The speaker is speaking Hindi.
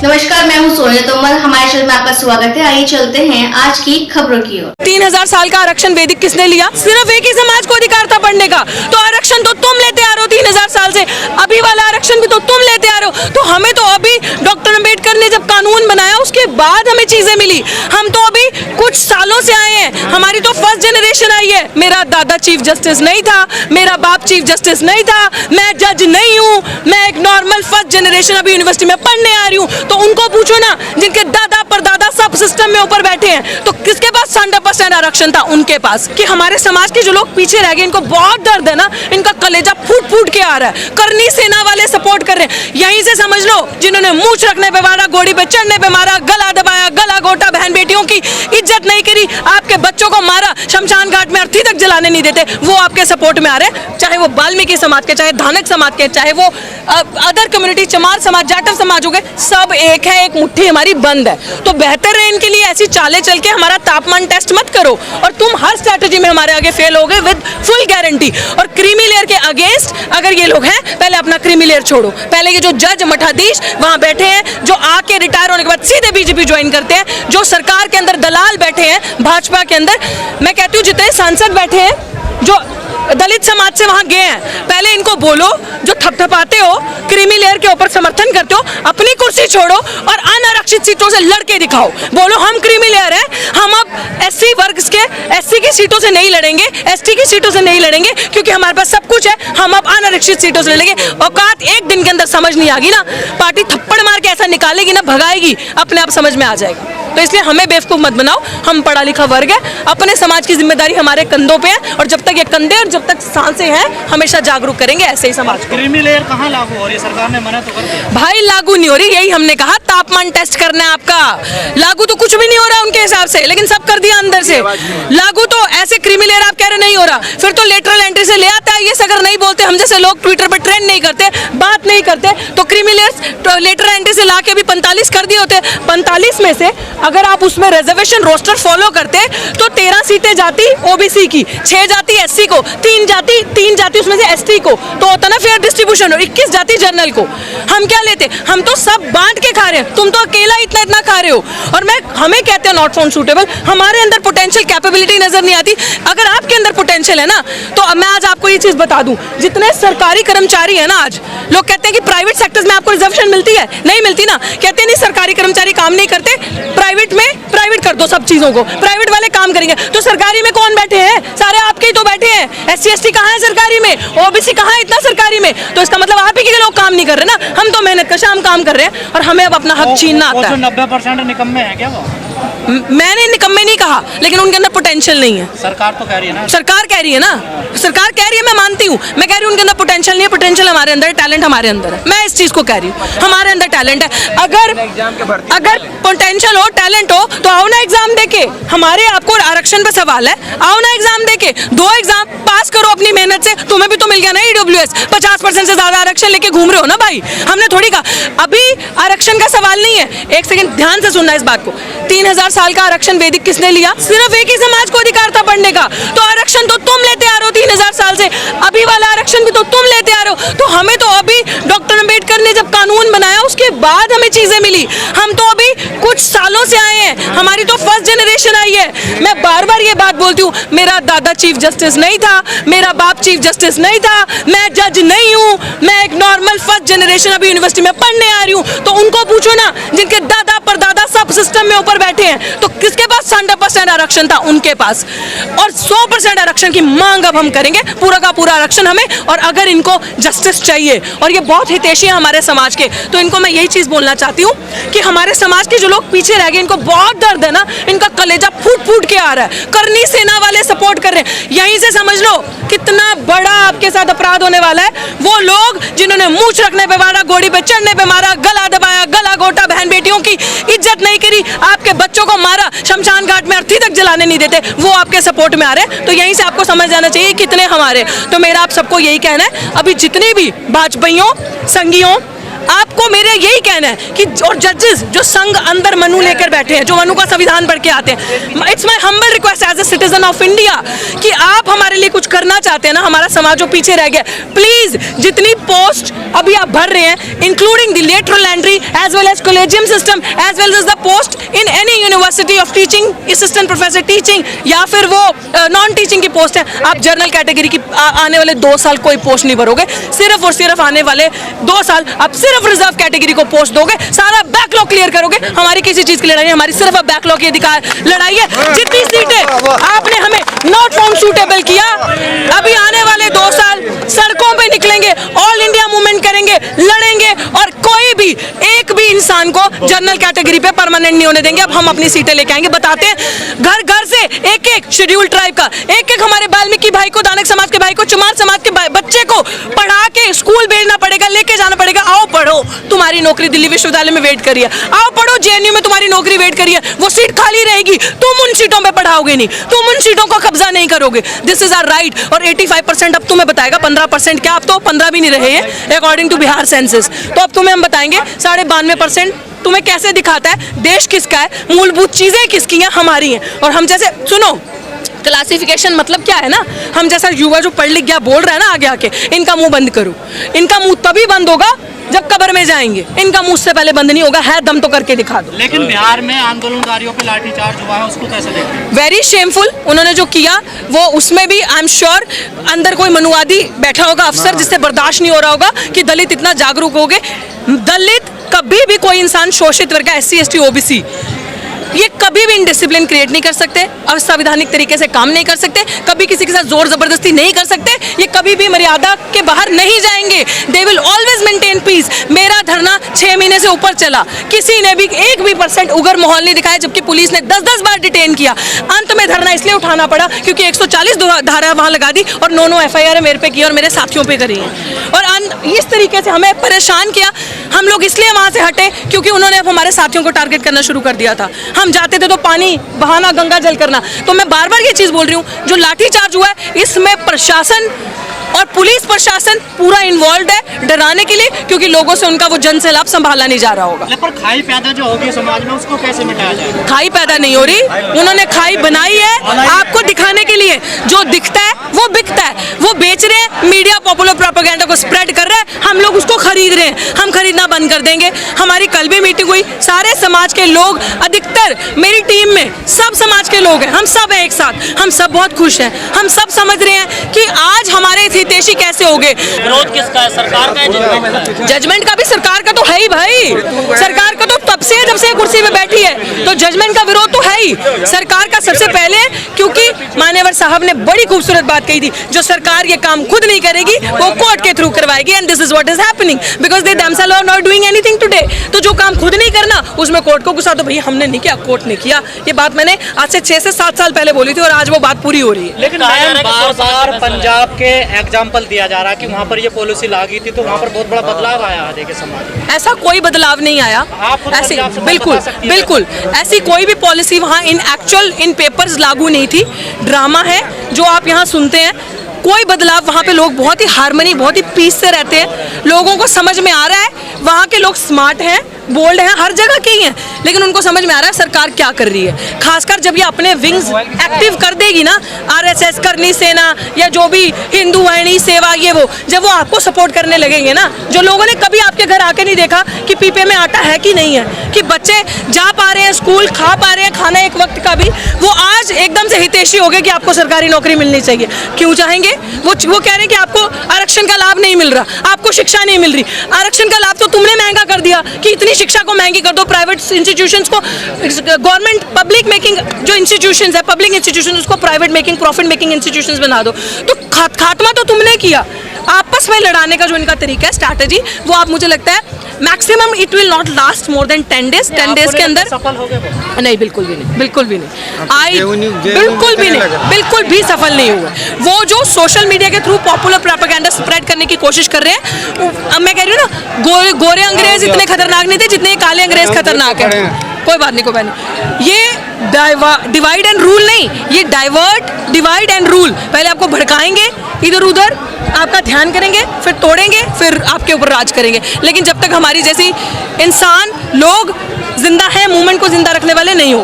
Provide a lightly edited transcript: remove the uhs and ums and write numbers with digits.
नमस्कार, मैं हूँ सोनिया तोमर। हमारे चैनल में आपका स्वागत है। आइए चलते हैं आज की खबरों की ओर। 3000 साल का आरक्षण वैदिक किसने लिया? सिर्फ एक ही समाज को अधिकार था पढ़ने का। तो आरक्षण तो तुम लेते आ रहे हो 3000 साल से, अभी वाला आरक्षण भी तो तुम लेते आ रहे हो। तो हमें तो अभी डॉक्टर अम्बेडकर ने जब कानून बनाया उसके बाद हमें चीजें मिली। हम तो अभी कुछ सालों से आए हैं, हमारी तो फर्स्ट जनरेशन आई है। मेरा दादा चीफ जस्टिस नहीं था, मेरा बाप चीफ जस्टिस नहीं था, मैं जज नहीं हूँ, मैं एक नॉर्मल फर्स्ट जनरेशन अभी यूनिवर्सिटी में पढ़ने आ रही हूँ। तो उनको पूछो ना, जिनके दादा परदादा सब सिस्टम में ऊपर बैठे हैं, तो किसके पास 100% आरक्षण था? उनके पास। कि हमारे समाज के जो लोग पीछे रह गए, इनको बहुत दर्द है ना, इनका कलेजा फूट फूट के आ रहा है। करनी सेना वाले सपोर्ट कर रहे हैं। यहीं से समझ लो, जिन्होंने मूंछ रखने पे मारा, घोड़ी पे चढ़ने पे मारा, गला दबाया, गला घोटा, बहन बेटियों की इज्जत नहीं करी, आपके बच्चों को मारा, शमशान घाट में अर्थी तक जलाने नहीं देते, वो आपके सपोर्ट में आ रहे हैं। चाहे वो वाल्मीकि समाज के, चाहे धानक समाज के, चाहे वो अदर कम्युनिटी, चमार समाज, जाटव समाज हो गए, सब एक है, एक मुट्ठी हमारी बंद है। तो बेहतर है इनके लिए ऐसी चालें चल के हमारा तापमान टेस्ट मत करो। और तुम हर स्ट्रैटेजी में हमारे आगे फेल हो गए विद फुल गारंटी। और क्रीमी लेयर के अगेंस्ट अगर ये लोग हैं, पहले अपना क्रीमी लेयर छोड़ो। पहले ये जो जज मठाधीश वहां बैठे हैं, जो आके रिटायर होने के बाद सीधे बीजेपी ज्वाइन करते हैं, जो सरकार के अंदर दलाल बैठे हैं भाजपा के अंदर, मैं कहती हूँ जितने सांसद बैठे हैं जो दलित समाज से वहां गए हैं, पहले इनको बोलो, जो थपथपाते हो, क्रीमी लेयर के ऊपर समर्थन करते हो, अपनी कुर्सी छोड़ो और अनारक्षित सीटों से लड़के दिखाओ। बोलो हम क्रीमी लेयर हैं, हम अब एससी वर्ग के, एससी की सीटों से नहीं लड़ेंगे, एसटी की सीटों से नहीं लड़ेंगे, क्योंकि हमारे पास सब कुछ है, हम अब अनारक्षित सीटों से लड़ेंगे। औकात एक दिन के अंदर समझ नहीं आगी ना, पार्टी थप्पड़ मार के ऐसा निकालेगी ना, भगाएगी, अपने आप समझ में आ जाएगा। तो इसलिए हमें बेवकूफ मत बनाओ, हम पढ़ा लिखा वर्ग है, अपने समाज की जिम्मेदारी हमारे कंधों पे है, और जब तक ये कंधे और जब तक सांसें हैं, हमेशा जागरूक करेंगे ऐसे ही समाज को। क्रीमी लेयर कहाँ लागू हो रही है? सरकार ने मना तो कर दिया। भाई लागू नहीं हो रही, यही हमने कहा, तापमान टेस्ट करना है आपका। लागू तो कुछ भी नहीं हो रहा उनके हिसाब से, लेकिन सब कर दिया अंदर से। लागू तो ऐसे क्रीमी लेयर आप कह रहे नहीं हो रहा, फिर तो लेटरल एंट्री से ले आता है। ये अगर नहीं बोलते, हम जैसे लोग ट्विटर पर ट्रेंड नहीं करते, बात नहीं करते, तो क्रीमी लेयर लेटरल एंट्री से ला के भी 45 कर दिए होते। 45 में से अगर आप उसमें रिजर्वेशन रोस्टर फॉलो करते तो 13 सीटें जाती ओबीसी की, 6 जाती एससी को, 3 जाती उसमें से एसटी को, तो होता ना फेयर डिस्ट्रीब्यूशन, और 21 जाती जनरल को। हम क्या लेते? हम तो सब बांट के खा रहे हैं, तुम तो अकेला इतना खा रहे हो। और हमें कहते हैं नॉट फाउंड सूटेबल, हमारे अंदर पोटेंशियल कैपेबिलिटी नजर नहीं आती। अगर आपके अंदर पोटेंशियल है ना, तो मैं आज आपको ये चीज बता दूं, जितने सरकारी कर्मचारी है ना, आज लोग कहते हैं कि प्राइवेट सेक्टर्स में आपको रिजर्वेशन मिलती है, नहीं मिलती ना। कहते हैं नहीं सरकारी कर्मचारी काम नहीं करते, प्राइवेट में प्राइवेट कर दो सब चीजों को, प्राइवेट वाले काम करेंगे। तो सरकारी में कौन बैठे हैं? सारे आपके ही तो बैठे हैं। एससी एसटी कहाँ है सरकारी में? ओबीसी कहाँ है इतना सरकारी में? तो इसका मतलब आप ही के लोग काम नहीं कर रहे ना, हम तो मेहनत कश हम काम कर रहे हैं, और हमें अब अपना हक छीनना आता है। 90% निकम्मे हैं क्या वो? मैंने निकम्मे नहीं कहा, लेकिन उनके अंदर पोटेंशियल नहीं है। सरकार तो कह रही है ना, सरकार कह रही है ना, सरकार कह रही है, मैं मानती हूँ। मैं कह रही हूँ उनके अंदर पोटेंशियल नहीं है, पोटेंशियल हमारे अंदर, टैलेंट हमारे अंदर है। मैं इस चीज को कह रही हूँ, हमारे अंदर टैलेंट है। अगर पोटेंशियल हो, टैलेंट हो, तो आओ ना एग्जाम देके। हमारे आपको आरक्षण पे सवाल है, आओ ना एग्जाम देके, 2 एग्जाम पास करो अपनी मेहनत से। तुम्हें भी तो मिल गया ना ईडब्ल्यूएस, 50% से ज्यादा आरक्षण लेके घूम रहे हो ना भाई। हमने थोड़ी कहा अभी आरक्षण का सवाल नहीं है। एक सेकंड ध्यान से सुनना इस बात को। 3000 साल का आरक्षण वैदिक किसने लिया? सिर्फ एक ही समाज को अधिकार था पढ़ने का। तो आरक्षण तो तुम लेते आ रहे हो 3000 साल से, अभी वाला आरक्षण भी तो तुम लेते आ रहे हो। तो हमें तो अभी डॉक्टर अम्बेडकर ने जब कानून बनाया उसके बाद हमें चीजें मिली। हम तो अभी कुछ सालों से आए हैं, हमारी तो फर्स्ट जनरेशन आई है। मैं बार बार ये बात बोलती हूँ, मेरा दादा चीफ जस्टिस नहीं था, मेरा बाप चीफ जस्टिस नहीं था, मैं जज नहीं हूँ, मैं एक नॉर्मल फर्स्ट जनरेशन अभी यूनिवर्सिटी में पढ़ने आ रही हूँ। तो उनको पूछो ना, जिनके दादा परदादा सब सिस्टम में ऊपर बैठे हैं, तो किसके पास 100% आरक्षण था? उनके पास। और 100% आरक्षण की मांग अब हम करेंगे, पूरा का पूरा आरक्षण हमें। और अगर इनको जस्टिस चाहिए, और ये बहुत हितैषी है हमारे समाज के, तो इनको मैं यही चीज बोलना चाहती हूँ कि हमारे समाज के जो लोग पीछे रह गए, इनको बहुत दर्द है ना, इनका कलेजा फूट फूट के आ रहा है। करनी सेना वाले सपोर्ट कर रहे हैं। यहीं से समझ लो कितना बड़ा आपके साथ अपराध होने वाला है। वो लोग जिन्होंने मूंछ रखने पे मारा, घोड़ी पे चढ़ने पे मारा, गला दबाया, गला घोटा, बहन बेटियों की इज्जत नहीं करी, आपके बच्चों को मारा, शमशान घाट में अर्थी तक जलाने नहीं देते, वो आपके सपोर्ट में आ रहे हैं। तो यहीं से आपको समझ जाना चाहिए कितने हमारे। तो मेरा आप सबको यही कहना है, अभी जितने भी भाजपाइयों, संघियों, आपको मेरे यही कहना है कि और जजेस जो संघ अंदर मनु लेकर बैठे हैं, जो मनु का संविधान पढ़ के आते हैं, it's my humble request as a citizen of India कि आप हमारे लिए कुछ करना चाहते हैं ना, हमारा समाज जो पीछे रह गया, प्लीज जितनी पोस्ट अभी आप भर रहे हैं, including the lateral entry as well as collegium system as well as the post in any university of teaching, assistant professor teaching, या फिर वो नॉन टीचिंग की पोस्ट है, आप जनरल कैटेगरी की आने वाले 2 साल कोई पोस्ट नहीं भरोगे, सिर्फ और सिर्फ आने वाले 2 साल आप सिर्फ रिजर्व कैटेगरी को पोस्ट दोगे, सारा बैकलॉग क्लियर करोगे। हमारी किसी चीज की लड़ाई है, हमारी सिर्फ बैकलॉग की अधिकार लड़ाई है। जितनी सीटें आपने हमें नॉट फाउंड सूटेबल किया, अभी आने वाले 2 साल सड़कों पे निकलेंगे, ऑल इंडिया मूवमेंट करेंगे, लड़ेंगे, और कोई भी एक भी इंसान को जनरल कैटेगरी पे परमानेंट नहीं होने देंगे। अब हम अपनी सीटें लेके आएंगे, बताते हैं घर घर से एक एक शेड्यूल ट्राइब का, एक एक हमारे वाल्मीकि भाई को, दानक समाज के भाई को, चमार समाज के बच्चे को पढ़ा के स्कूल भेजना पड़ेगा, लेके जाना पड़ेगा। आओ पढ़ो, तुम्हारी नौकरी दिल्ली विश्वविद्यालय में वेट करिए, आओ पढ़ो जेएनयू में तुम्हारी नौकरी वेट करिए, वो सीट खाली रहेगी, तुम उन सीटों पे पढ़ाओगे नहीं, तुम उन सीटों को कब्जा नहीं करोगे। This is our right. और 85% अब तुम्हें बताएगा, 15% क्या, अब तो 15 भी नहीं रहे हैं अकॉर्डिंग टू बिहार सेंसस, तो अब तुम्हें हम बताएंगे 92.5% तुम्हें कैसे दिखाता है देश किसका है, मूलभूत चीजें किसकी हैं, हमारी हैं। और हम जैसे सुनो, क्लासिफिकेशन मतलब क्या है ना, हम जैसा युवा जो पढ़ लिख गया बोल रहा है ना आगे आके, इनका मुंह बंद करो, इनका मुंह तभी बंद होगा जब कब्र में जाएंगे, इनका मुंह से पहले बंद नहीं होगा, है दम तो करके दिखा दो। लेकिन बिहार में आंदोलनकारियों पे लाठीचार्ज हुआ है, उसको कैसे देखते हैं? वेरी शेमफुल, उन्होंने जो किया वो, उसमें भी आई एम श्योर अंदर कोई मनुवादी बैठा होगा अफसर, जिससे बर्दाश्त नहीं हो रहा होगा कि दलित इतना जागरूक हो गए। दलित कभी भी कोई इंसान शोषित वर्ग का, SC ST OBC, ये कभी भी इनडिसिप्लिन क्रिएट नहीं कर सकते, अवैधानिक तरीके से काम नहीं कर सकते, कभी किसी के साथ जोर जबरदस्ती नहीं कर सकते, ये कभी भी मर्यादा के बाहर नहीं जाएंगे। They will always maintain piece. मेरा धरना 6 महीने से ऊपर चला, किसी ने भी 1 भी % उग्र माहौल नहीं दिखाया, जबकि पुलिस ने 10-10 बार डिटेन किया। अंत में धरना इसलिए उठाना पड़ा क्योंकि 140 धारा वहां लगा दी और 9 FIR मेरे पे की और मेरे साथियों पे करी है, और इस तरीके से हमें परेशान किया। हम लोग इसलिए वहां से हटे क्योंकि उन्होंने अब हमारे साथियों को टारगेट करना शुरू कर दिया था। हम जाते थे तो पानी बहाना, गंगा जल करना। तो मैं बार बार ये चीज बोल रही हूँ, जो लाठीचार्ज हुआ है इसमें प्रशासन और पुलिस प्रशासन पूरा इन्वॉल्व है डराने के लिए, क्योंकि लोगों से उनका वो जन सैलाब संभाला नहीं जा रहा होगा। पर खाई पैदा जो होगी समाज में, उसको कैसे मिटाया जाए? खाई पैदा नहीं हो रही, उन्होंने खाई बनाई है आपको दिखाने के लिए। जो दिखता है वो बिकता है, वो बेच रहे हैं, मीडिया पॉपुलर प्रोपेगेंडा को स्प्रेड कर रहे हैं, हम लोग उसको खरीद रहे हैं, हम खरीदना बंद कर देंगे। हमारी कल भी मीटिंग हुई, सारे समाज के लोग, अधिकतर मेरी टीम में सब समाज के लोग हैं, हम सब हैं एक साथ, हम सब बहुत खुश हैं, हम सब समझ रहे हैं कि आज हमारे हितैषी कैसे हो गए। विरोध किसका है, सरकार का है, जजमेंट का है? जजमेंट का भी सरकार का तो है ही भाई, सरकार का तो तब से जब से कुर्सी पे बैठी है, तो जजमेंट का विरोध तो है ही सरकार का सबसे पहले, क्योंकि मान्यवर साहब ने बड़ी खूबसूरत बात कही थी, जो सरकार ये काम खुद नहीं करेगी वो कोर्ट के थ्रू करवाएगी, and this is what is happening because they themselves are not doing anything today। तो जो काम खुद नहीं करना उसमें कोर्ट को गुस्सा, तो भैया हमने नहीं किया, कोर्ट ने किया। ये बात मैंने आज से 6 से 7 साल पहले बोली थी और आज वो बात पूरी हो रही है। लेकिन बार पंजाब के एग्जाम्पल दिया जा रहा है कि वहाँ पर ये पॉलिसी लागू थी तो वहाँ पर बहुत बड़ा बदलाव आया है देखिए समाज में। ऐसा कोई बदलाव नहीं आया, ऐसी बिल्कुल ऐसी कोई भी पॉलिसी वहाँ इन पेपर्स लागू नहीं थी, ड्रामा है जो आप यहाँ सुनते हैं। कोई बदलाव वहाँ पे, लोग बहुत ही हार्मनी, बहुत ही पीस से रहते हैं, लोगों को समझ में आ रहा है, वहाँ के लोग स्मार्ट हैं, बोल्ड हैं, हर जगह के ही हैं, लेकिन उनको समझ में आ रहा है सरकार क्या कर रही है। खासकर जब ये अपने विंग्स एक्टिव कर देगी ना, RSS, करनी सेना या जो भी हिंदू वाहिनी सेवा, ये वो, जब वो आपको सपोर्ट करने लगेंगे ना, जो लोगों ने कभी आपके घर आके नहीं देखा कि पीपे में आटा है कि नहीं है, कि बच्चे जा पा रहे हैं स्कूल, खा पा रहे हैं खाना एक वक्त का भी, वो आज एकदम से हितैषी हो गए कि आपको सरकारी नौकरी मिलनी चाहिए। क्यों चाहेंगे? वो कह रहे हैं कि आपको आरक्षण का लाभ नहीं मिल रहा, आपको शिक्षा नहीं मिल रही। आरक्षण का लाभ तो तुमने महंगा कर दिया कि इतनी शिक्षा को महंगी कर दो, प्राइवेट इंस्टीट्यूशंस को, गवर्नमेंट पब्लिक मेकिंग जो इंस्टीट्यूशंस है, पब्लिक इंस्टीट्यूशंस, उसको private making, profit making institutions बना दो। तो खात्मा तो तुमने किया। आपस में लड़ाने का जो इनका तरीका है, स्ट्रैटेजी, वो आप, मुझे लगता है maximum it will not last more than 10 days. 10 days के अंदर सफल हो गए? नहीं, बिल्कुल भी नहीं, बिल्कुल भी नहीं, बिल्कुल भी सफल नहीं हुआ। वो जो सोशल मीडिया के थ्रू पॉपुलर प्रोपेगेंडा स्प्रेड करने की कोशिश कर रहे हैं, अब मैं कह रही हूँ ना, गोरे अंग्रेज इतने खतरनाक नहीं थे जितने ये काले अंग्रेज खतरनाक है। कोई बात नहीं, ये डिवाइड एंड रूल नहीं, ये डाइवर्ट, डिवाइड एंड रूल। पहले आपको भड़काएंगे इधर उधर, आपका ध्यान करेंगे, फिर तोड़ेंगे, फिर आपके ऊपर राज करेंगे। लेकिन जब तक हमारी जैसी इंसान लोग जिंदा हैं, मूवमेंट को जिंदा रखने वाले नहीं हो।